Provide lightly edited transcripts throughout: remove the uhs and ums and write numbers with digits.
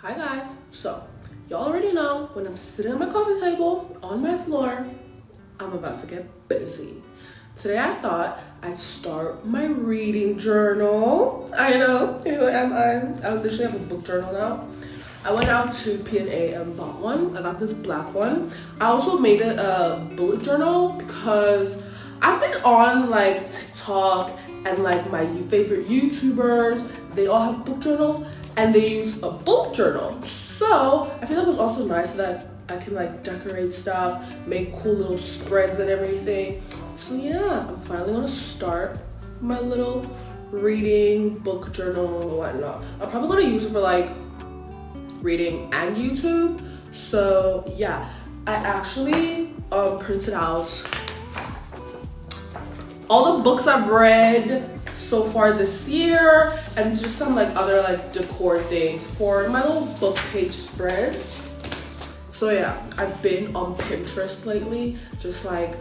Hi guys. So, y'all already know when I'm sitting at my coffee table on my floor, I'm about to get busy. Today I thought I'd start my reading journal. I know, who am I? I literally have a book journal now. I went out to P&A and bought one. I got this black one. I also made it a bullet journal because I've been on like TikTok and like my favorite YouTubers, they all have book journals and they use a bullet journal. So I feel like it was also nice that I can like decorate stuff, make cool little spreads and everything. So yeah, I'm finally gonna start my little reading book journal and whatnot. I'm probably gonna use it for like reading and YouTube. So yeah, I actually printed out all the books I've read so far this year and just some like other like decor things for my little book page spreads. So yeah, I've been on Pinterest lately, just like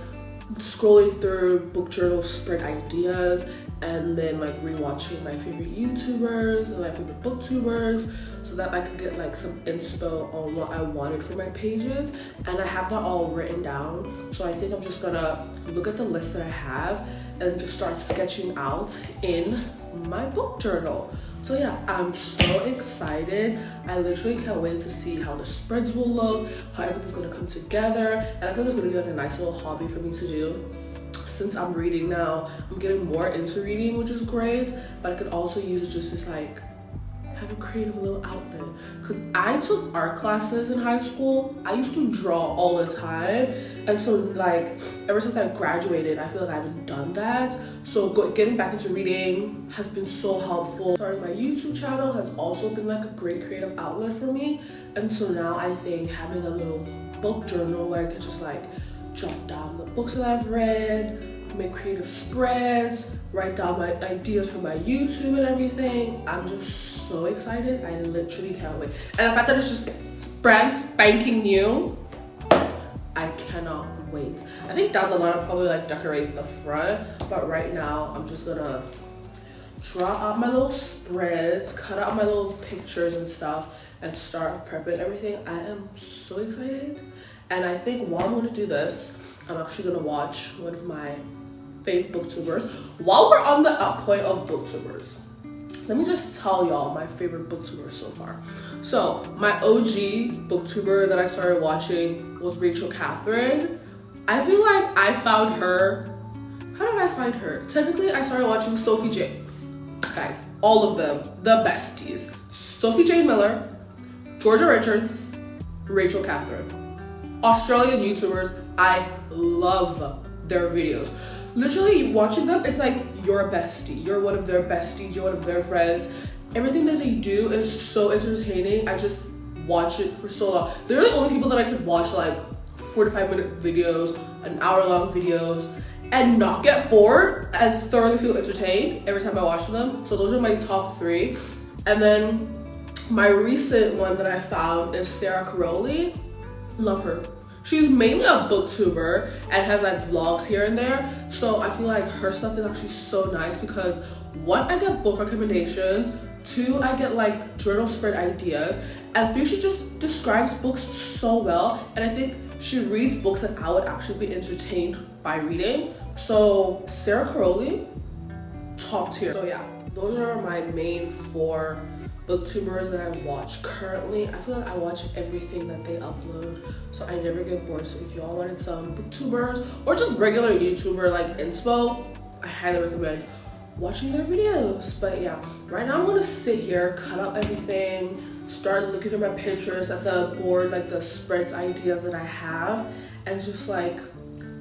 scrolling through book journal spread ideas and then like rewatching my favorite YouTubers and my favorite booktubers so that I could get like some inspo on what I wanted for my pages. And I have that all written down. So I think I'm just gonna look at the list that I have and just start sketching out in my book journal. So yeah, I'm so excited. I literally can't wait to see how the spreads will look, how everything's gonna come together. And I feel like it's gonna be like a nice little hobby for me to do. Since I'm reading now, I'm getting more into reading, which is great, but I could also use it just as like have a creative little outlet. Because I took art classes in high school. I used to draw all the time, and so like ever since I graduated, I feel like I haven't done that. So getting back into reading has been so helpful. Starting my YouTube channel has also been like a great creative outlet for me, and so now I think having a little book journal where I can just like jot down the books that I've read, make creative spreads, write down my ideas for my YouTube and everything. I'm just so excited. I literally can't wait. And the fact that it's just brand spanking new, I cannot wait. I think down the line I'll probably like decorate the front, but right now I'm just gonna draw out my little spreads, cut out my little pictures and stuff, and start prepping everything. I am so excited. And I think while I'm gonna do this, I'm actually gonna watch one of my fave booktubers. While we're on the point of booktubers, let me just tell y'all my favorite booktubers so far. So my OG booktuber that I started watching was Rachel Catherine. I feel like I found her. How did I find her? Technically, I started watching Sophie J. Guys, all of them, the besties. Sophie J. Miller, Georgia Richards, Rachel Catherine. Australian YouTubers, I love their videos. Literally watching them, it's like you're a bestie. You're one of their besties, you're one of their friends. Everything that they do is so entertaining. I just watch it for so long. They're the only people that I could watch like 45-minute videos, an hour-long videos, and not get bored and thoroughly feel entertained every time I watch them. So those are my top 3. And then my recent one that I found is Sarah Caroli. Love her. She's mainly a booktuber and has like vlogs here and there. So I feel like her stuff is actually so nice because 1, I get book recommendations, 2, I get like journal spread ideas, and 3, she just describes books so well. And I think she reads books that I would actually be entertained by reading. So Sarah Caroli, top tier. So yeah, those are my main 4 booktubers that I watch currently. I feel like I watch everything that they upload, so I never get bored. So if y'all wanted some booktubers or just regular YouTuber like inspo, I highly recommend watching their videos. But yeah, right now I'm gonna sit here, cut up everything, start looking through my Pinterest at the board, like the spreads ideas that I have, and just like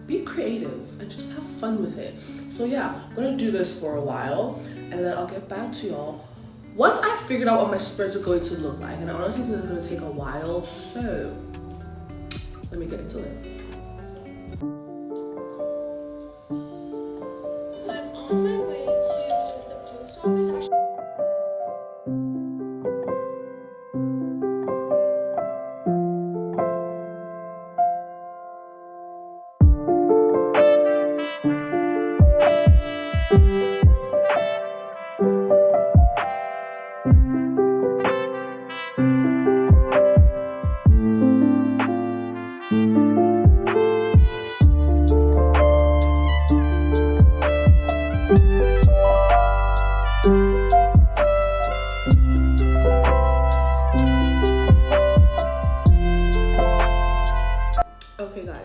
be creative and just have fun with it. So yeah, I'm gonna do this for a while and then I'll get back to y'all once I figured out what my spreads are going to look like. And I honestly think it's going to take a while, so let me get into it. I'm on my way to the post office actually.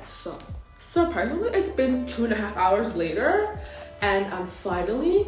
so surprisingly, it's been 2.5 hours later, and I'm finally,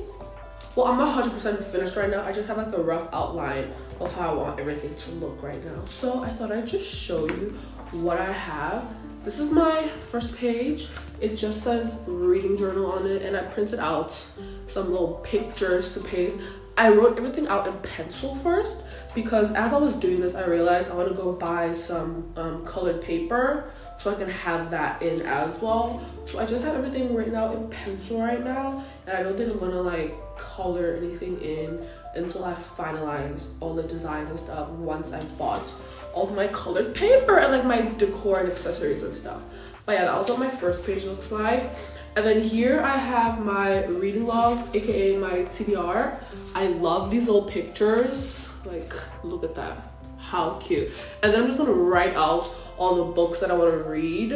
well, I'm not 100% finished right now. I just have like a rough outline of how I want everything to look right now. So I thought I'd just show you what I have. This is my first page. It just says reading journal on it, and I printed out some little pictures to paste. I wrote everything out in pencil first because as I was doing this, I realized I want to go buy some colored paper so I can have that in as well. So I just have everything written out in pencil right now, and I don't think I'm gonna like color anything in until I finalize all the designs and stuff once I've bought all my colored paper and like my decor and accessories and stuff. But yeah, that was what my first page looks like. And then here I have my reading log, aka my TBR. I love these little pictures. Like, look at that. How cute. And then I'm just gonna write out all the books that I want to read.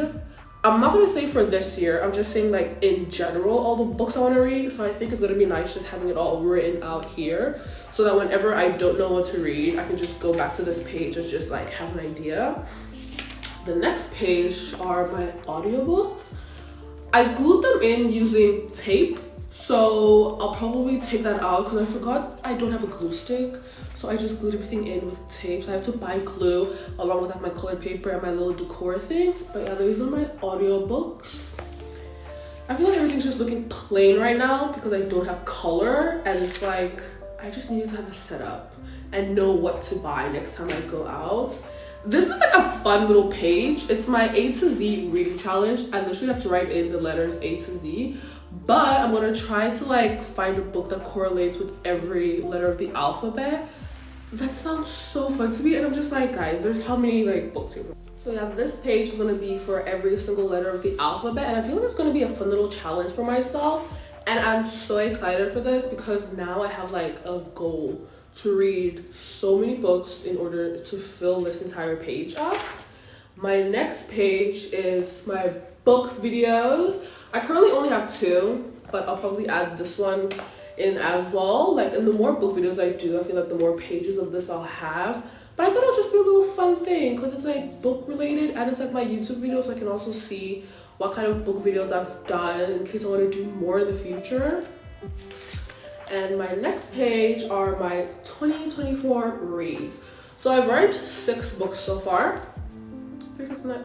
I'm not gonna say for this year, I'm just saying like in general all the books I want to read. So I think it's gonna be nice just having it all written out here so that whenever I don't know what to read, I can just go back to this page and just like have an idea. The next page are my audiobooks. I glued them in using tape, so I'll probably take that out because I forgot I don't have a glue stick. So I just glued everything in with tape. So I have to buy glue along with like my colored paper and my little decor things. But yeah, these are my audiobooks. I feel like everything's just looking plain right now because I don't have color, and it's like I just need to have a setup and know what to buy next time I go out. This is like a fun little page. It's my A to Z reading challenge. I literally have to write in the letters A to Z, but I'm gonna try to like find a book that correlates with every letter of the alphabet. That sounds so fun to me, and I'm just like, guys, there's how many like books here. So yeah, this page is gonna be for every single letter of the alphabet, and I feel like it's gonna be a fun little challenge for myself, and I'm so excited for this because now I have like a goal to read so many books in order to fill this entire page up. My next page is my book videos. I currently only have 2, but I'll probably add this one in as well. Like, and the more book videos I do, I feel like the more pages of this I'll have. But I thought it would just be a little fun thing because it's like book related and it's like my YouTube videos, so I can also see what kind of book videos I've done in case I want to do more in the future. And my next page are my 2024 reads. So I've read 6 books so far. 3, 6, 9.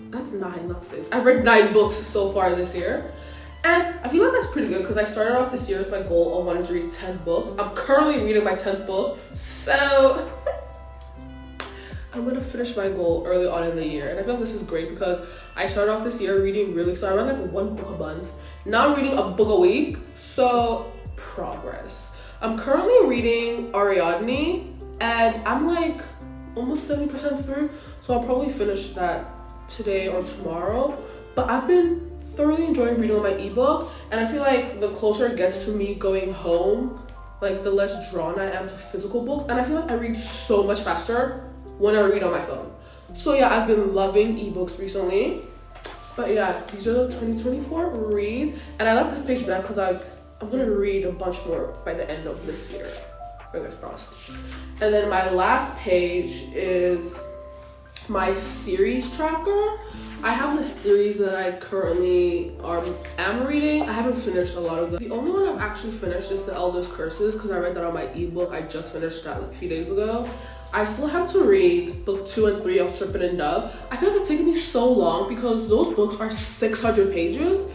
That's 9, not 6. I've read 9 books so far this year. And I feel like that's pretty good because I started off this year with my goal of wanting to read 10 books. I'm currently reading my 10th book. So I'm gonna finish my goal early on in the year. And I feel like this is great because I started off this year reading really slow. I read like 1 book a month. Now I'm reading a book a week. So progress. I'm currently reading Ariadne and I'm like almost 70% through, so I'll probably finish that today or tomorrow. But I've been thoroughly enjoying reading on my ebook, and I feel like the closer it gets to me going home, like the less drawn I am to physical books, and I feel like I read so much faster when I read on my phone. So yeah, I've been loving ebooks recently. But yeah, these are the 2024 reads, and I left this page back because I'm gonna read a bunch more by the end of this year. Fingers crossed. And then my last page is my series tracker. I have the series that I currently am reading. I haven't finished a lot of them. The only one I've actually finished is The Elder's Curses because I read that on my ebook. I just finished that like a few days ago. I still have to read book 2 and 3 of Serpent and Dove. I feel like it's taking me so long because those books are 600 pages.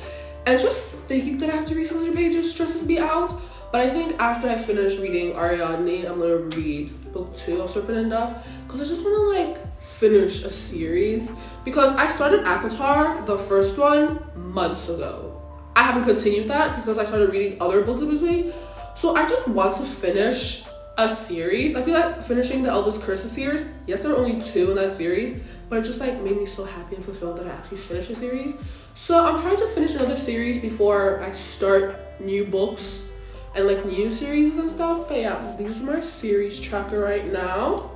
And just thinking that I have to read 600 pages stresses me out. But I think after I finish reading Ariadne, I'm gonna read book 2 of Serpent and Dove because I just wanna like finish a series. Because I started ACOTAR, the first one, months ago. I haven't continued that because I started reading other books in between. So I just want to finish a series. I feel like finishing the Elder's Curses series, yes, there are only 2 in that series, but it just like made me so happy and fulfilled that I actually finished a series. So I'm trying to finish another series before I start new books and like new series and stuff. But yeah, these are my series tracker right now.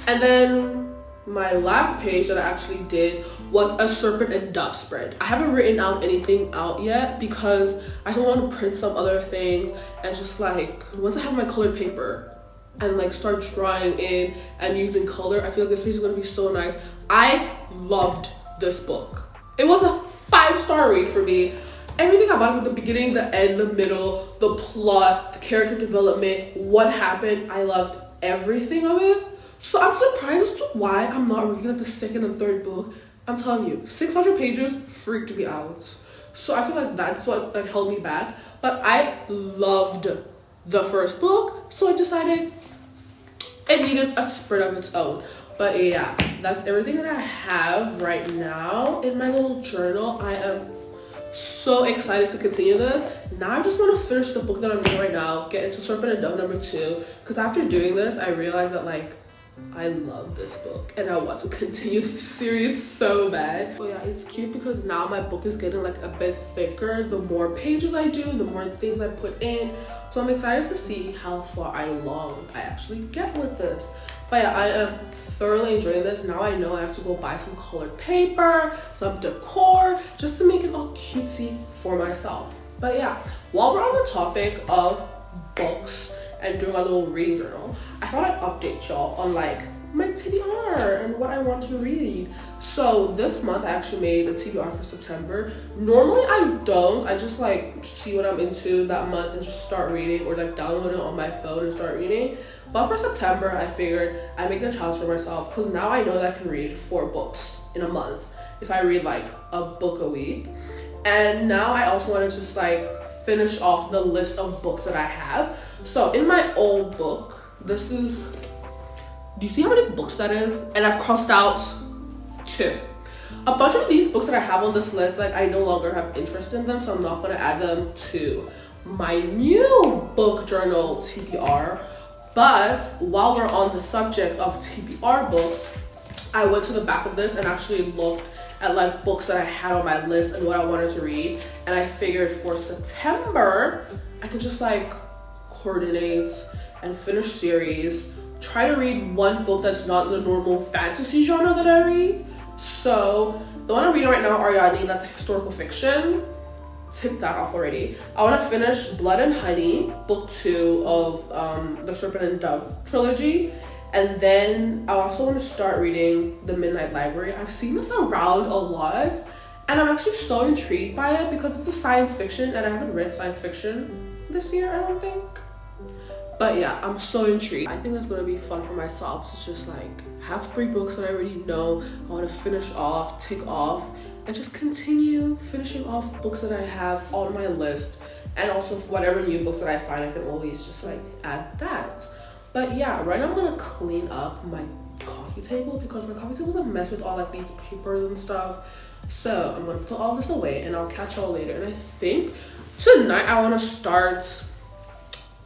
And then my last page that I actually did was a Serpent and Dove spread. I haven't written anything out yet because I don't want to print some other things, and just like once I have my colored paper and like start drawing in and using color, I feel like this page is going to be so nice. I loved this book. It was a 5-star read for me. Everything about it, from the beginning, the end, the middle, the plot, the character development, what happened, I loved everything of it. So I'm surprised as to why I'm not reading like the second and third book. I'm telling you, 600 pages freaked me out. So I feel like that's what like held me back. But I loved the first book, so I decided it needed a spread of its own. But yeah, that's everything that I have right now in my little journal. I am so excited to continue this. Now I just want to finish the book that I'm reading right now, get into Serpent and Dove number 2, because after doing this, I realized that like I love this book and I want to continue this series so bad. So yeah, it's cute because now my book is getting like a bit thicker. The more pages I do, the more things I put in. So I'm excited to see how far along I actually get with this. But yeah, I am thoroughly enjoying this. Now I know I have to go buy some colored paper, some decor, just to make it all cutesy for myself. But yeah, while we're on the topic of books and doing a little reading journal, I thought I'd update y'all on like my TBR and what I want to read. So this month I actually made a TBR for September. Normally I don't. I just like see what I'm into that month and just start reading, or like download it on my phone and start reading. But for September, I figured I'd make the challenge for myself, because now I know that I can read 4 books in a month if I read like a book a week. And now I also want to just like finish off the list of books that I have. So in my old book, this is, do you see how many books that is? And I've crossed out 2. A bunch of these books that I have on this list, like I no longer have interest in them, so I'm not going to add them to my new book journal TBR. But while we're on the subject of TBR books, I went to the back of this and actually looked at like books that I had on my list and what I wanted to read. And I figured for September, I could just like coordinate and finish series, try to read one book that's not the normal fantasy genre that I read. So the one I'm reading right now, Ariadne, that's historical fiction. Tick that off already. I want to finish Blood and Honey, book 2 of the Serpent and Dove trilogy. And then I also want to start reading The Midnight Library. I've seen this around a lot, and I'm actually so intrigued by it because it's a science fiction, and I haven't read science fiction this year, I don't think. But yeah, I'm so intrigued. I think that's going to be fun for myself to just like have 3 books that I already know I want to finish off, tick off, and just continue finishing off books that I have on my list. And also whatever new books that I find, I can always just like add that. But yeah, right now I'm gonna clean up my coffee table because my coffee table is a mess with all like these papers and stuff. So I'm gonna put all this away and I'll catch y'all later. And I think tonight I wanna start,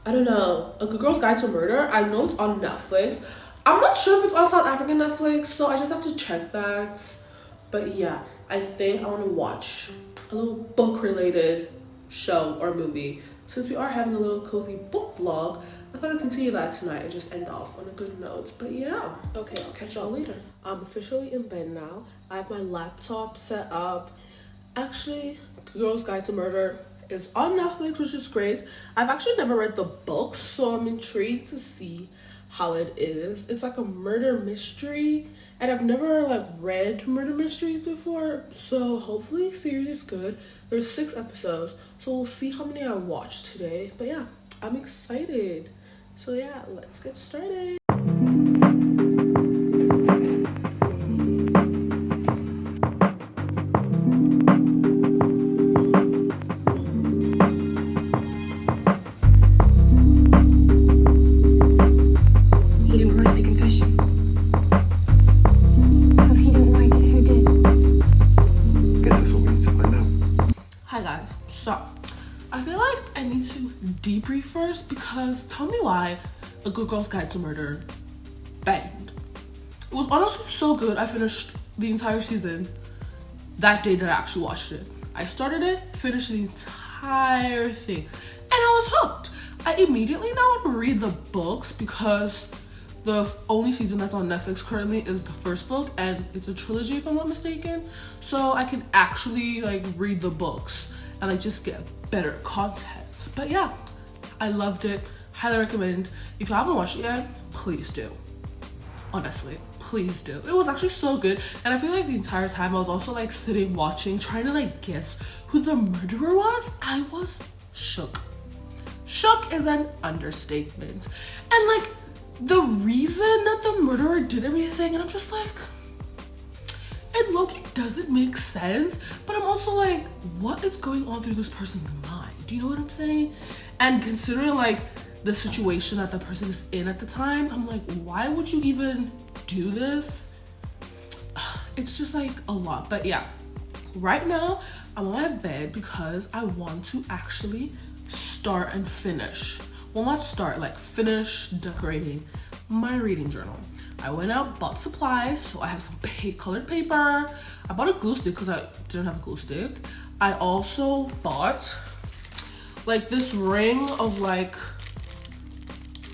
I don't know, A Good Girl's Guide to Murder. I know it's on Netflix. I'm not sure if it's on South African Netflix, so I just have to check that. But yeah, I think I want to watch a little book-related show or movie. Since we are having a little cozy book vlog, I thought I'd continue that tonight and just end off on a good note. But yeah, okay, I'll catch y'all later. I'm officially in bed now. I have my laptop set up. Actually, Girl's Guide to Murder is on Netflix, which is great. I've actually never read the books, so I'm intrigued to see how it is. It's like a murder mystery, and I've never like read murder mysteries before, so hopefully the series is good. There's 6 episodes, so we'll see how many I watch today. But yeah, I'm excited. So yeah, let's get started. Debrief first, because tell me why A Good Girl's Guide to Murder banged. It was honestly so good. I finished the entire season that day that I actually watched it. I started it, finished the entire thing, and I was hooked. I immediately now want to read the books because the only season that's on Netflix currently is the first book, and it's a trilogy if I'm not mistaken. So I can actually like read the books and like just get better content. But yeah, I loved it. Highly recommend. If you haven't watched it yet, please do. Honestly, please do. It was actually so good, and I feel like the entire time I was also like sitting watching, trying to like guess who the murderer was. I was shook. Shook is an understatement. And like the reason that the murderer did everything, and I'm just like, and low-key doesn't make sense, but I'm also like, what is going on through this person's mind? Do you know what I'm saying? And considering like the situation that the person is in at the time, I'm like, why would you even do this? It's just like a lot. But yeah, right now I'm on my bed because I want to actually start and finish. Well, not start, like finish decorating my reading journal. I went out, bought supplies, so I have some colored paper. I bought a glue stick because I didn't have a glue stick. I also bought like this ring of like,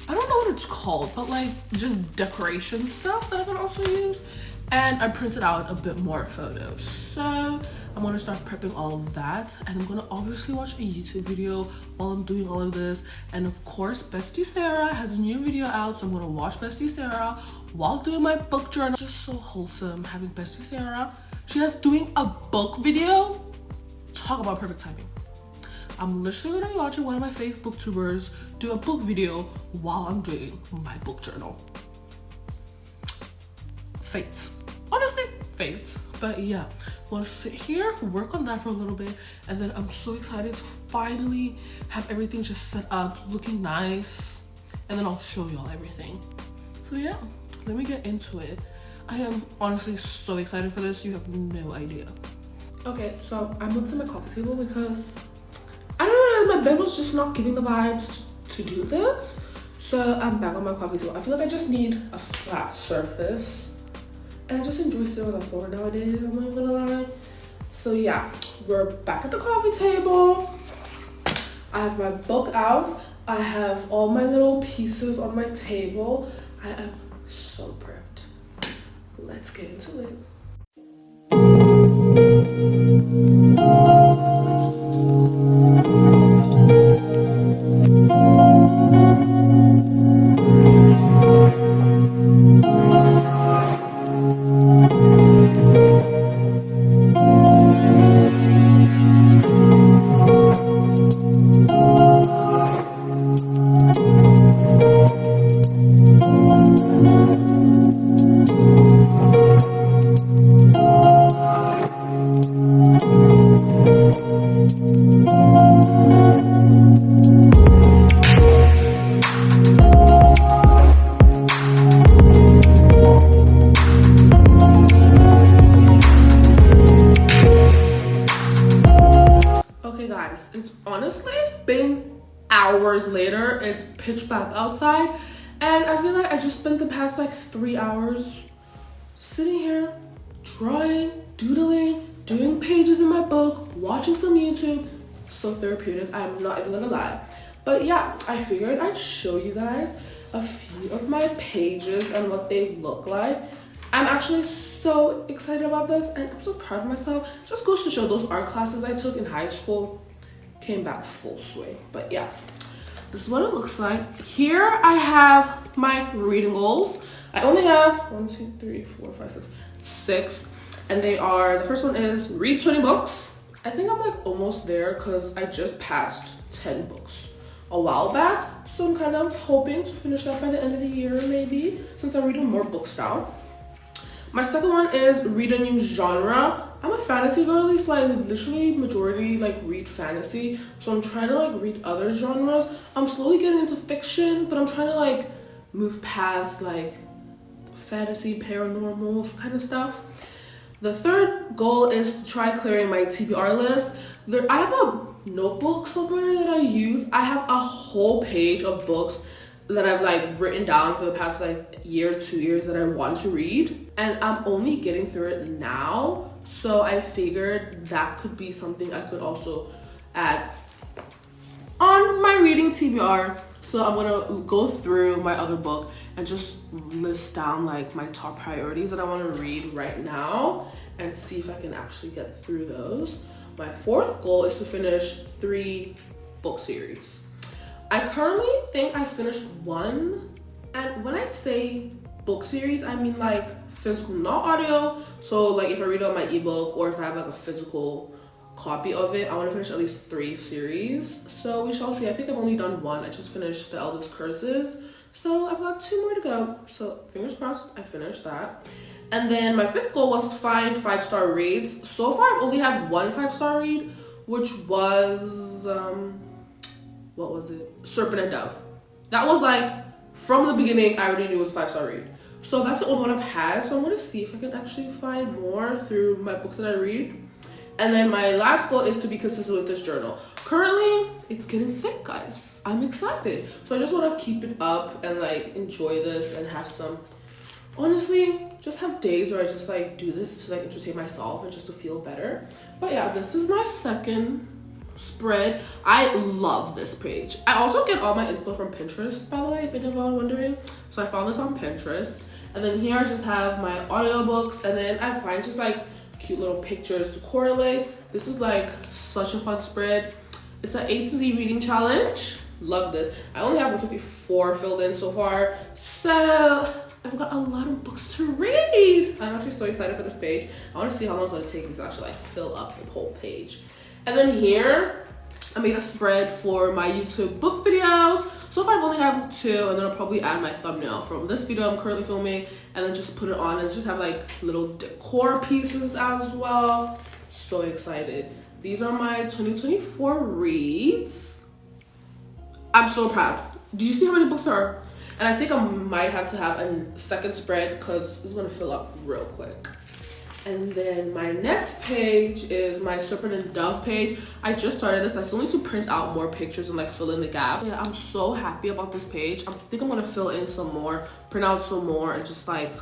I don't know what it's called, but like just decoration stuff that I can also use. And I printed out a bit more photos. So I'm gonna start prepping all of that, and I'm gonna obviously watch a YouTube video while I'm doing all of this. And of course, Bestie Sarah has a new video out, so I'm gonna watch Bestie Sarah while doing my book journal. Just so wholesome having Bestie Sarah. She has doing a book video. Talk about perfect timing. I'm literally gonna be watching one of my favorite booktubers do a book video while I'm doing my book journal. Fates. Honestly, fates. But yeah, I'm gonna sit here, work on that for a little bit, and then I'm so excited to finally have everything just set up, looking nice, and then I'll show y'all everything. So yeah, let me get into it. I am honestly so excited for this, you have no idea. Okay, so I moved to my coffee table because I don't know, my bed was just not giving the vibes to do this. So I'm back on my coffee table. I feel like I just need a flat surface. And I just enjoy sitting on the floor nowadays, I'm not gonna lie. So yeah, we're back at the coffee table. I have my book out. I have all my little pieces on my table. I am so prepped. Let's get into it. It's honestly been hours later. It's pitch black outside, and I feel like I just spent the past like 3 hours sitting here drawing, doodling, doing pages in my book, watching some YouTube. So therapeutic, I'm not even gonna lie. But yeah, I figured I'd show you guys a few of my pages and what they look like. I'm actually so excited about this, and I'm so proud of myself. Just goes to show those art classes I took in high school came back full swing. But yeah, this is what it looks like. Here I have my reading goals. I only have 1, 2, 3, 4, 5, 6, and they are, the first one is read 20 books. I think I'm like almost there because I just passed 10 books a while back, so I'm kind of hoping to finish that by the end of the year maybe, since I'm reading more books now. My second one is read a new genre. I'm a fantasy girly, so I literally majority like read fantasy. So I'm trying to like read other genres. I'm slowly getting into fiction, but I'm trying to like move past like fantasy, paranormal kind of stuff. The third goal is to try clearing my TBR list. I have a notebook somewhere that I use. I have a whole page of books that I've like written down for the past like year, 2 years that I want to read, and I'm only getting through it now. So I figured that could be something I could also add on my reading TBR. So I'm gonna go through my other book and just list down like my top priorities that I want to read right now and see if I can actually get through those. My fourth goal is to finish 3 book series. I currently think I finished 1, and when I say book series, I mean like physical, not audio. So like if I read it on my ebook or if I have like a physical copy of it, I want to finish at least 3 series. So we shall see. I think I've only done 1. I just finished The Eldest Curses. So I've got 2 more to go. So fingers crossed I finished that. And then my 5th goal was to find 5-star reads. So far I've only had 1 5-star read, which was what was it? Serpent and Dove. That was like, from the beginning, I already knew it was a 5-star read. So that's the only one I've had. So I'm going to see if I can actually find more through my books that I read. And then my last goal is to be consistent with this journal. Currently, it's getting thick, guys. I'm excited. So I just want to keep it up and like enjoy this and have some, honestly, just have days where I just like do this to like entertain myself and just to feel better. But yeah, this is my 2nd spread. I love this page. I also get all my inspo from Pinterest, by the way, if anyone was wondering. So I found this on Pinterest. And then here I just have my audiobooks, and then I find just like cute little pictures to correlate. This is like such a fun spread. It's an A to Z reading challenge. Love this. I only have 154 filled in so far, so I've got a lot of books to read. I'm actually so excited for this page. I want to see how long it's going to take me to actually like fill up the whole page. And then here, I made a spread for my YouTube book videos. So far I've only have 2, and then I'll probably add my thumbnail from this video I'm currently filming, and then just put it on and just have like little decor pieces as well. So excited. These are my 2024 reads. I'm so proud. Do you see how many books there are? And I think I might have to have a 2nd spread because it's going to fill up real quick. And then my next page is my Serpent and Dove page. I just started this. I still need to print out more pictures and like fill in the gap. Yeah, I'm so happy about this page. I think I'm gonna fill in some more, print out some more, and just like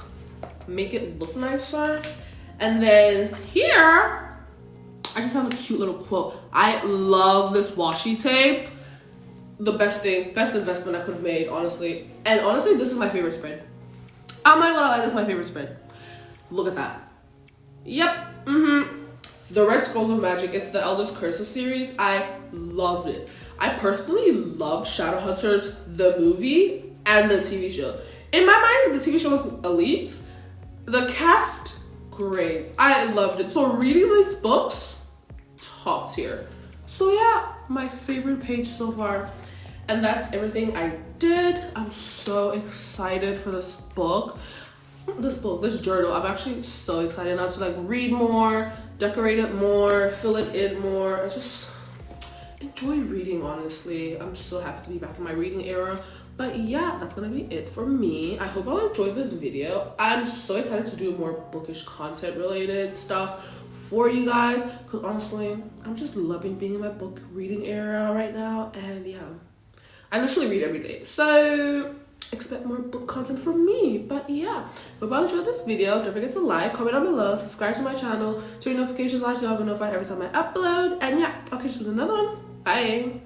make it look nicer. And then here, I just have a cute little quote. I love this washi tape. The best investment I could have made, honestly. And honestly, this is my favorite spread. I'm not gonna lie, this is my favorite spread. Look at that. Yep, The Red Scrolls of Magic. It's the Eldest Curses series. I loved it. I personally loved Shadowhunters, the movie, and the TV show. In my mind, the TV show was elite. The cast, great. I loved it. So reading these books, top tier. So yeah, my favorite page so far. And that's everything I did. I'm so excited for this book. This journal. I'm actually so excited now to like read more, decorate it more, fill it in more. I just enjoy reading, honestly. I'm so happy to be back in my reading era. But yeah, that's gonna be it for me. I hope y'all enjoyed this video. I'm so excited to do more bookish content related stuff for you guys, because honestly, I'm just loving being in my book reading era right now. And yeah, I literally read every day, so expect more book content from me. But yeah, hope you enjoyed this video. Don't forget to like, comment down below, subscribe to my channel, turn notifications on so you'll be notified every time I upload. And yeah, I'll catch you with another one. Bye.